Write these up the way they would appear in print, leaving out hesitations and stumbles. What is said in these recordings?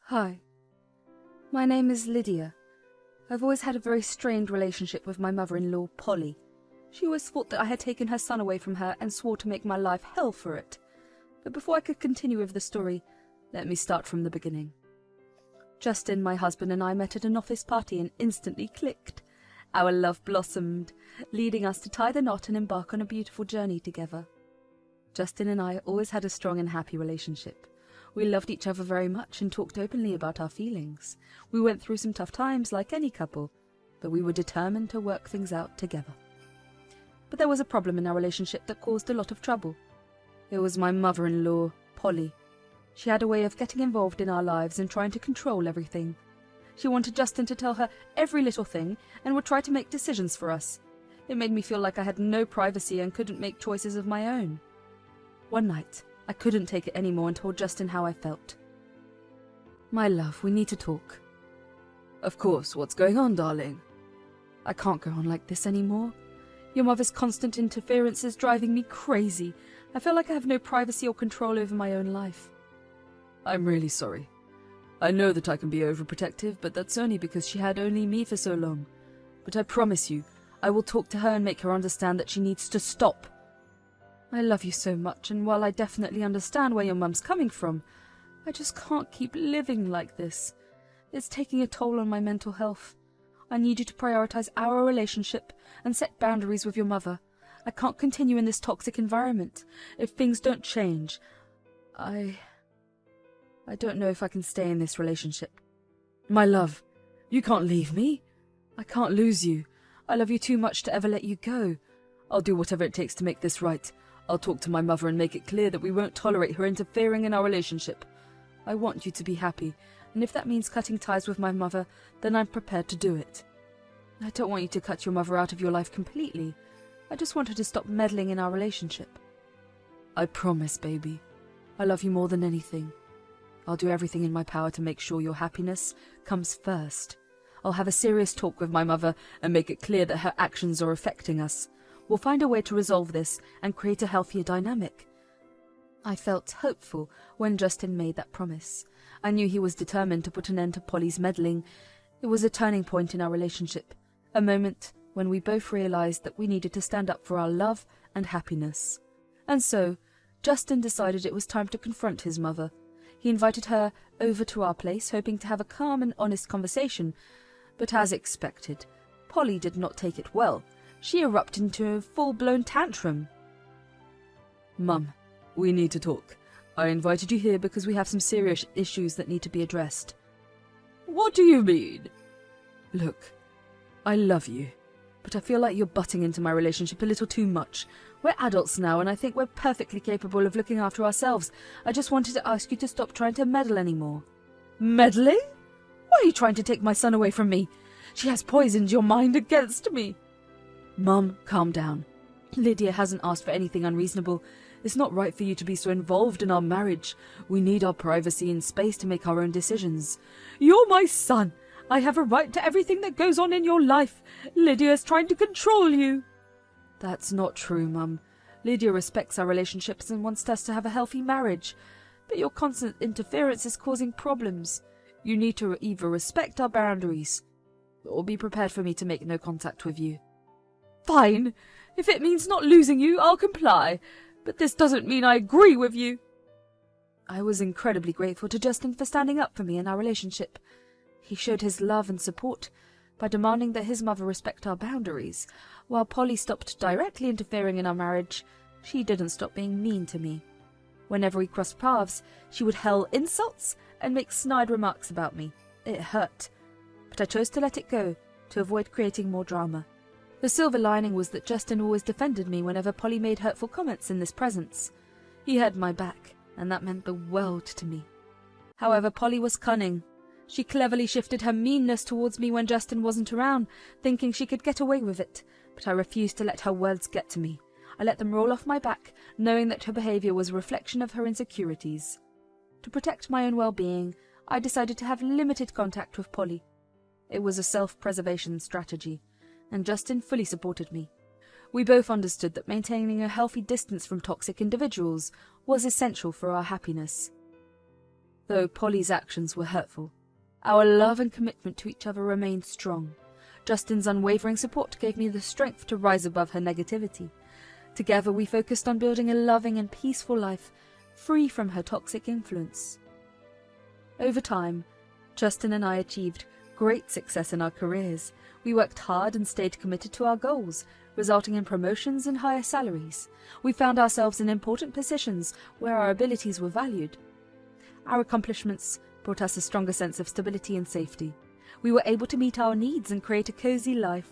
Hi, my name is Lydia. I've always had a very strained relationship with my mother-in-law, Polly. She always thought that I had taken her son away from her and swore to make my life hell for it. But before I could continue with the story, let me start from the beginning. Justin, my husband, and I met at an office party and instantly clicked. Our love blossomed, leading us to tie the knot and embark on a beautiful journey together. Justin and I always had a strong and happy relationship. We loved each other very much and talked openly about our feelings. We went through some tough times like any couple, but we were determined to work things out together. But there was a problem in our relationship that caused a lot of trouble. It was my mother-in-law, Polly. She had a way of getting involved in our lives and trying to control everything. She wanted Justin to tell her every little thing and would try to make decisions for us. It made me feel like I had no privacy and couldn't make choices of my own. One night, I couldn't take it anymore and told Justin how I felt. "My love, we need to talk." "Of course, what's going on, darling?" "I can't go on like this anymore. Your mother's constant interference is driving me crazy. I feel like I have no privacy or control over my own life." "I'm really sorry. I know that I can be overprotective, but that's only because she had only me for so long. But I promise you, I will talk to her and make her understand that she needs to stop." "I love you so much, and while I definitely understand where your mum's coming from, I just can't keep living like this. It's taking a toll on my mental health. I need you to prioritize our relationship and set boundaries with your mother. I can't continue in this toxic environment. If things don't change, I don't know if I can stay in this relationship." "My love, you can't leave me. I can't lose you. I love you too much to ever let you go. I'll do whatever it takes to make this right. I'll talk to my mother and make it clear that we won't tolerate her interfering in our relationship. I want you to be happy, and if that means cutting ties with my mother, then I'm prepared to do it. I don't want you to cut your mother out of your life completely. I just want her to stop meddling in our relationship." "I promise, baby. I love you more than anything. I'll do everything in my power to make sure your happiness comes first. I'll have a serious talk with my mother and make it clear that her actions are affecting us. We'll find a way to resolve this and create a healthier dynamic." I felt hopeful when Justin made that promise. I knew he was determined to put an end to Polly's meddling. It was a turning point in our relationship, a moment when we both realized that we needed to stand up for our love and happiness. And so, Justin decided it was time to confront his mother. He invited her over to our place, hoping to have a calm and honest conversation. But as expected, Polly did not take it well. She erupted into a full-blown tantrum. "Mum, we need to talk. I invited you here because we have some serious issues that need to be addressed." "What do you mean?" "Look, I love you, but I feel like you're butting into my relationship a little too much. We're adults now, and I think we're perfectly capable of looking after ourselves. I just wanted to ask you to stop trying to meddle anymore." "Meddling? Why are you trying to take my son away from me? She has poisoned your mind against me." "Mum, calm down. Lydia hasn't asked for anything unreasonable. It's not right for you to be so involved in our marriage. We need our privacy and space to make our own decisions." "You're my son. I have a right to everything that goes on in your life. Lydia's trying to control you." "That's not true, Mum. Lydia respects our relationships and wants us to have a healthy marriage. But your constant interference is causing problems. You need to either respect our boundaries or be prepared for me to make no contact with you." "Fine. If it means not losing you, I'll comply. But this doesn't mean I agree with you." I was incredibly grateful to Justin for standing up for me in our relationship. He showed his love and support by demanding that his mother respect our boundaries. While Polly stopped directly interfering in our marriage, she didn't stop being mean to me. Whenever we crossed paths, she would hurl insults and make snide remarks about me. It hurt, but I chose to let it go to avoid creating more drama. The silver lining was that Justin always defended me whenever Polly made hurtful comments in this presence. He had my back, and that meant the world to me. However, Polly was cunning. She cleverly shifted her meanness towards me when Justin wasn't around, thinking she could get away with it, but I refused to let her words get to me. I let them roll off my back, knowing that her behavior was a reflection of her insecurities. To protect my own well-being, I decided to have limited contact with Polly. It was a self-preservation strategy, and Justin fully supported me. We both understood that maintaining a healthy distance from toxic individuals was essential for our happiness. though Polly's actions were hurtful. Our love and commitment to each other remained strong. Justin's unwavering support gave me the strength to rise above her negativity. Together we focused on building a loving and peaceful life, free from her toxic influence. Over time, Justin and I achieved great success in our careers. We worked hard and stayed committed to our goals, resulting in promotions and higher salaries. We found ourselves in important positions where our abilities were valued. Our accomplishments brought us a stronger sense of stability and safety. We were able to meet our needs and create a cozy life.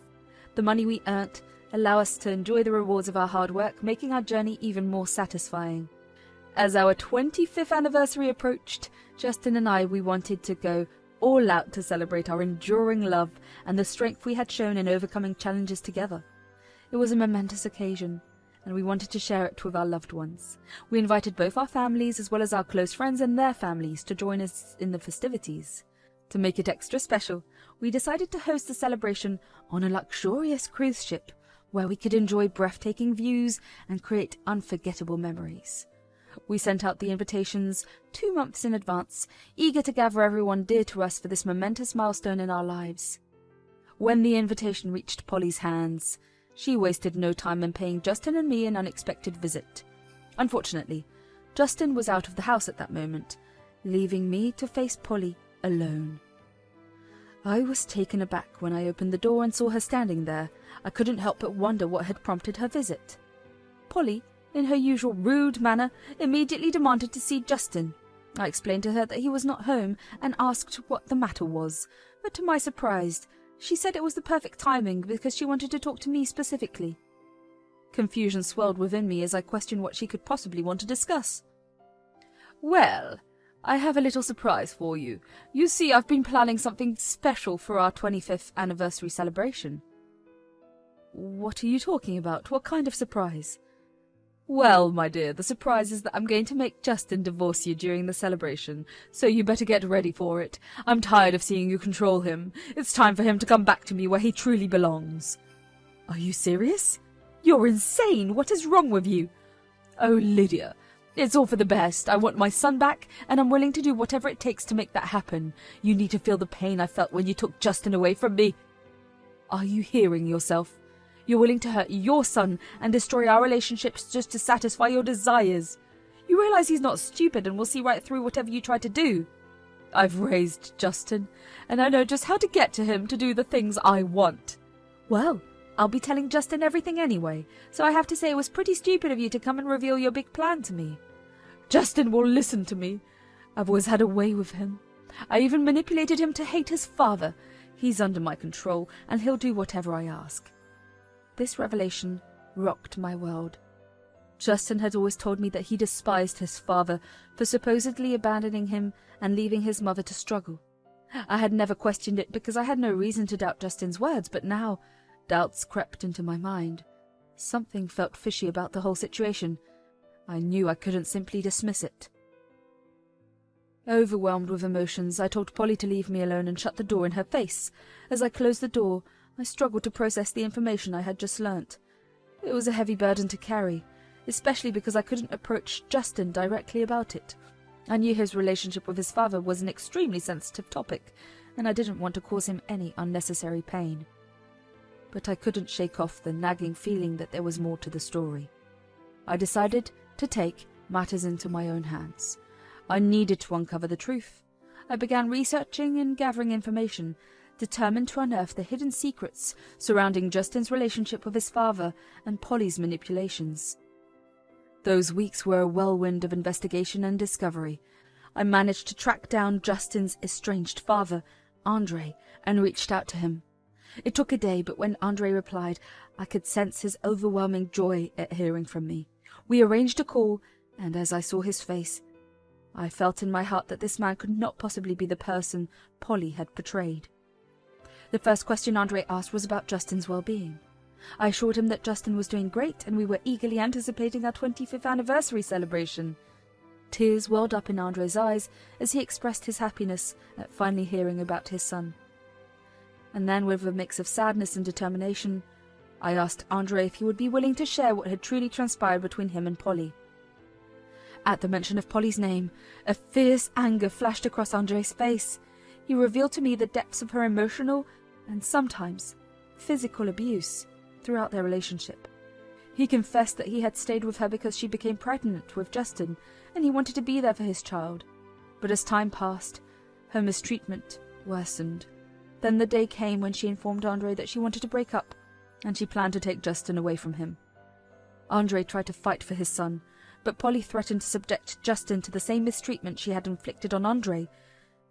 The money we earned allowed us to enjoy the rewards of our hard work, making our journey even more satisfying. As our 25th anniversary approached, Justin and we wanted to go all out to celebrate our enduring love and the strength we had shown in overcoming challenges together. It was a momentous occasion, and we wanted to share it with our loved ones. We invited both our families as well as our close friends and their families to join us in the festivities. To make it extra special, we decided to host the celebration on a luxurious cruise ship where we could enjoy breathtaking views and create unforgettable memories. We sent out the invitations 2 months in advance, eager to gather everyone dear to us for this momentous milestone in our lives. When the invitation reached Polly's hands, she wasted no time in paying Justin and me an unexpected visit. Unfortunately, Justin was out of the house at that moment, leaving me to face Polly alone. I was taken aback when I opened the door and saw her standing there. I couldn't help but wonder what had prompted her visit. Polly, in her usual rude manner, immediately demanded to see Justin. I explained to her that he was not home and asked what the matter was, but to my surprise, she said it was the perfect timing because she wanted to talk to me specifically. Confusion swelled within me as I questioned what she could possibly want to discuss. "Well, I have a little surprise for you. You see, I've been planning something special for our 25th anniversary celebration." "What are you talking about? What kind of surprise?" "Well, my dear, the surprise is that I'm going to make Justin divorce you during the celebration, so you better get ready for it. I'm tired of seeing you control him. It's time for him to come back to me where he truly belongs." "Are you serious? You're insane! What is wrong with you?" "Oh, Lydia, it's all for the best. I want my son back, and I'm willing to do whatever it takes to make that happen. You need to feel the pain I felt when you took Justin away from me." "Are you hearing yourself? You're willing to hurt your son and destroy our relationships just to satisfy your desires. You realize he's not stupid and will see right through whatever you try to do. I've raised Justin, and I know just how to get to him to do the things I want." "Well, I'll be telling Justin everything anyway, so I have to say it was pretty stupid of you to come and reveal your big plan to me." "Justin will listen to me. I've always had a way with him. I even manipulated him to hate his father. He's under my control, and he'll do whatever I ask." This revelation rocked my world. Justin had always told me that he despised his father for supposedly abandoning him and leaving his mother to struggle. I had never questioned it because I had no reason to doubt Justin's words, but now doubts crept into my mind. Something felt fishy about the whole situation. I knew I couldn't simply dismiss it. Overwhelmed with emotions, I told Polly to leave me alone and shut the door in her face. As I closed the door, I struggled to process the information I had just learnt. It was a heavy burden to carry, especially because I couldn't approach Justin directly about it. I knew his relationship with his father was an extremely sensitive topic, and I didn't want to cause him any unnecessary pain. But I couldn't shake off the nagging feeling that there was more to the story. I decided to take matters into my own hands. I needed to uncover the truth. I began researching and gathering information, determined to unearth the hidden secrets surrounding Justin's relationship with his father and Polly's manipulations. Those weeks were a whirlwind of investigation and discovery. I managed to track down Justin's estranged father, Andre, and reached out to him. It took a day, but when Andre replied, I could sense his overwhelming joy at hearing from me. We arranged a call, and as I saw his face, I felt in my heart that this man could not possibly be the person Polly had portrayed. The first question Andre asked was about Justin's well-being. I assured him that Justin was doing great and we were eagerly anticipating our 25th anniversary celebration. Tears welled up in Andre's eyes as he expressed his happiness at finally hearing about his son. And then, with a mix of sadness and determination, I asked Andre if he would be willing to share what had truly transpired between him and Polly. At the mention of Polly's name, a fierce anger flashed across Andre's face. He revealed to me the depths of her emotional and sometimes physical abuse throughout their relationship. He confessed that he had stayed with her because she became pregnant with Justin and he wanted to be there for his child. But as time passed, her mistreatment worsened. Then the day came when she informed Andre that she wanted to break up and she planned to take Justin away from him. Andre tried to fight for his son, but Polly threatened to subject Justin to the same mistreatment she had inflicted on Andre.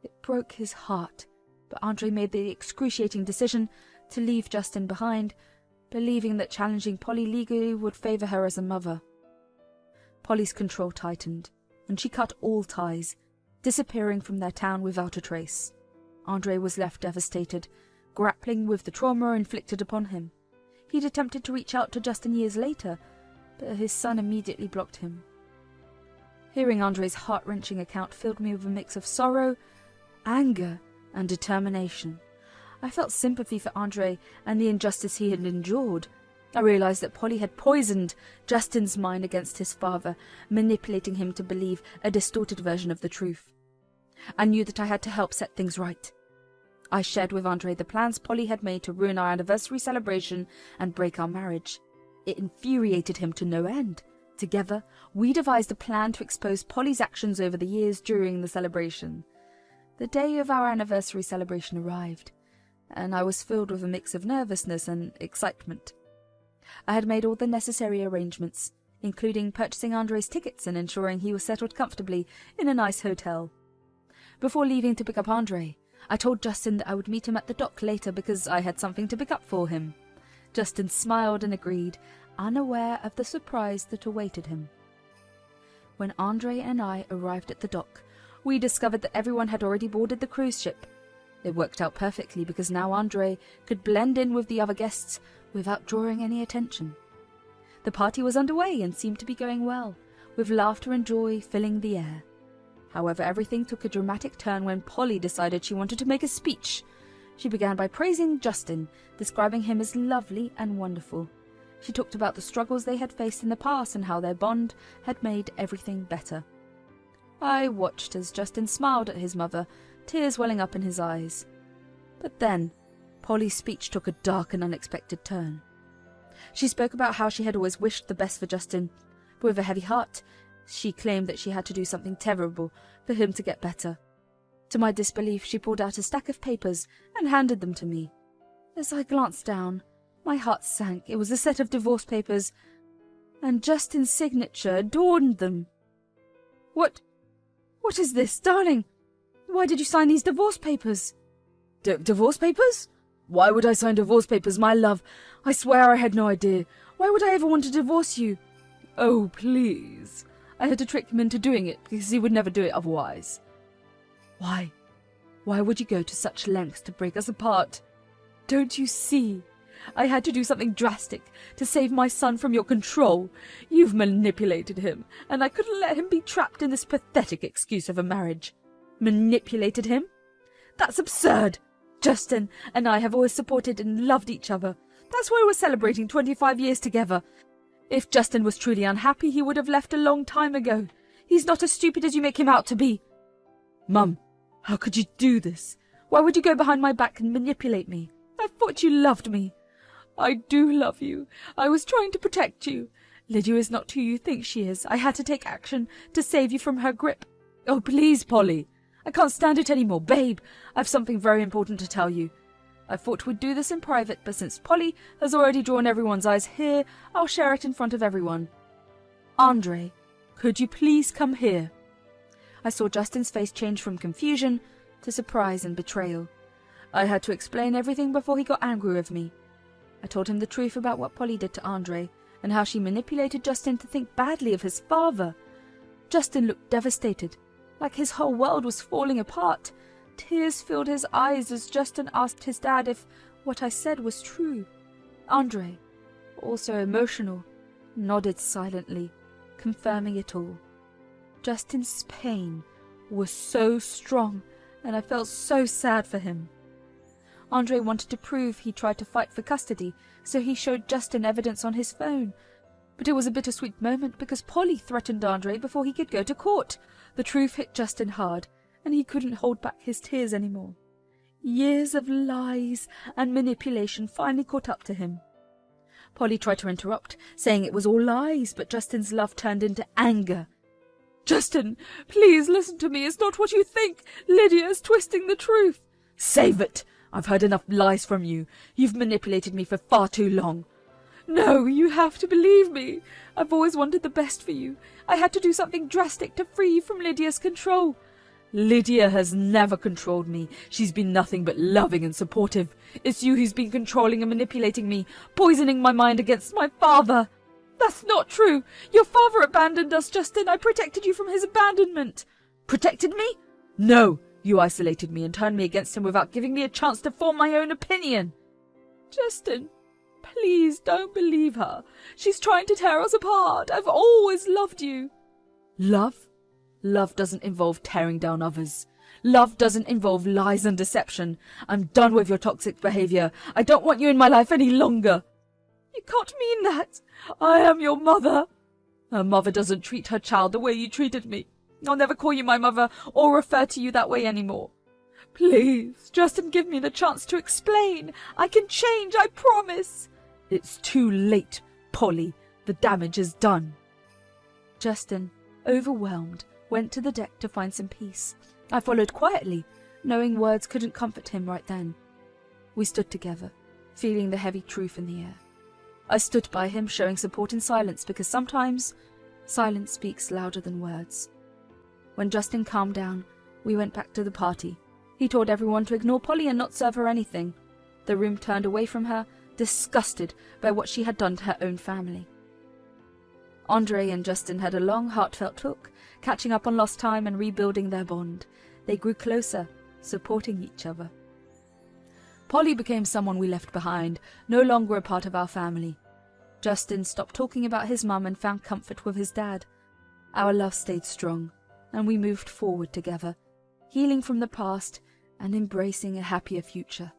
It broke his heart, but Andre made the excruciating decision to leave Justin behind, believing that challenging Polly legally would favor her as a mother. Polly's control tightened, and she cut all ties, disappearing from their town without a trace. Andre was left devastated, grappling with the trauma inflicted upon him. He'd attempted to reach out to Justin years later, but his son immediately blocked him. Hearing Andre's heart-wrenching account filled me with a mix of sorrow, anger, and determination. I felt sympathy for Andre and the injustice he had endured. I realized that Polly had poisoned Justin's mind against his father, manipulating him to believe a distorted version of the truth. I knew that I had to help set things right. I shared with Andre the plans Polly had made to ruin our anniversary celebration and break our marriage. It infuriated him to no end. Together, we devised a plan to expose Polly's actions over the years during the celebration. The day of our anniversary celebration arrived, and I was filled with a mix of nervousness and excitement. I had made all the necessary arrangements, including purchasing Andre's tickets and ensuring he was settled comfortably in a nice hotel. Before leaving to pick up Andre, I told Justin that I would meet him at the dock later because I had something to pick up for him. Justin smiled and agreed, unaware of the surprise that awaited him. When Andre and I arrived at the dock, we discovered that everyone had already boarded the cruise ship. It worked out perfectly because now Andre could blend in with the other guests without drawing any attention. The party was underway and seemed to be going well, with laughter and joy filling the air. However, everything took a dramatic turn when Polly decided she wanted to make a speech. She began by praising Justin, describing him as lovely and wonderful. She talked about the struggles they had faced in the past and how their bond had made everything better. I watched as Justin smiled at his mother, tears welling up in his eyes. But then, Polly's speech took a dark and unexpected turn. She spoke about how she had always wished the best for Justin, but with a heavy heart, she claimed that she had to do something terrible for him to get better. To my disbelief, she pulled out a stack of papers and handed them to me. As I glanced down, my heart sank. It was a set of divorce papers, and Justin's signature adorned them. What is this, darling? Why did you sign these divorce papers? Divorce papers? Why would I sign divorce papers, my love? I swear I had no idea. Why would I ever want to divorce you? Oh, please. I had to trick him into doing it because he would never do it otherwise. Why? Why would you go to such lengths to break us apart? Don't you see? I had to do something drastic to save my son from your control. You've manipulated him, and I couldn't let him be trapped in this pathetic excuse of a marriage. Manipulated him? That's absurd. Justin and I have always supported and loved each other. That's why we're celebrating 25 years together. If Justin was truly unhappy, he would have left a long time ago. He's not as stupid as you make him out to be. Mum, how could you do this? Why would you go behind my back and manipulate me? I thought you loved me. I do love you. I was trying to protect you. Lydia is not who you think she is. I had to take action to save you from her grip. Oh, please, Polly. I can't stand it anymore. Babe, I've something very important to tell you. I thought we'd do this in private, but since Polly has already drawn everyone's eyes here, I'll share it in front of everyone. Andre, could you please come here? I saw Justin's face change from confusion to surprise and betrayal. I had to explain everything before he got angry with me. I told him the truth about what Polly did to Andre and how she manipulated Justin to think badly of his father. Justin looked devastated, like his whole world was falling apart. Tears filled his eyes as Justin asked his dad if what I said was true. Andre, also emotional, nodded silently, confirming it all. Justin's pain was so strong, and I felt so sad for him. Andre wanted to prove he tried to fight for custody, so he showed Justin evidence on his phone. But it was a bittersweet moment because Polly threatened Andre before he could go to court. The truth hit Justin hard, and he couldn't hold back his tears anymore. Years of lies and manipulation finally caught up to him. Polly tried to interrupt, saying it was all lies, but Justin's love turned into anger. "Justin, please listen to me. It's not what you think. Lydia is twisting the truth." "Save it. I've heard enough lies from you. You've manipulated me for far too long." "No, you have to believe me. I've always wanted the best for you. I had to do something drastic to free you from Lydia's control." "Lydia has never controlled me. She's been nothing but loving and supportive. It's you who's been controlling and manipulating me, poisoning my mind against my father." "That's not true. Your father abandoned us, Justin. I protected you from his abandonment." "Protected me? No, you isolated me and turned me against him without giving me a chance to form my own opinion." "Justin, please don't believe her. She's trying to tear us apart. I've always loved you." "Love? Love doesn't involve tearing down others. Love doesn't involve lies and deception. I'm done with your toxic behavior. I don't want you in my life any longer." "You can't mean that. I am your mother." "A mother doesn't treat her child the way you treated me. I'll never call you my mother or refer to you that way anymore." "Please, Justin, give me the chance to explain. I can change, I promise." "It's too late, Polly. The damage is done." Justin, overwhelmed, went to the deck to find some peace. I followed quietly, knowing words couldn't comfort him right then. We stood together, feeling the heavy truth in the air. I stood by him, showing support in silence, because sometimes silence speaks louder than words. When Justin calmed down, we went back to the party. He told everyone to ignore Polly and not serve her anything. The room turned away from her, disgusted by what she had done to her own family. Andre and Justin had a long, heartfelt talk, catching up on lost time and rebuilding their bond. They grew closer, supporting each other. Polly became someone we left behind, no longer a part of our family. Justin stopped talking about his mum and found comfort with his dad. Our love stayed strong, and we moved forward together, healing from the past and embracing a happier future.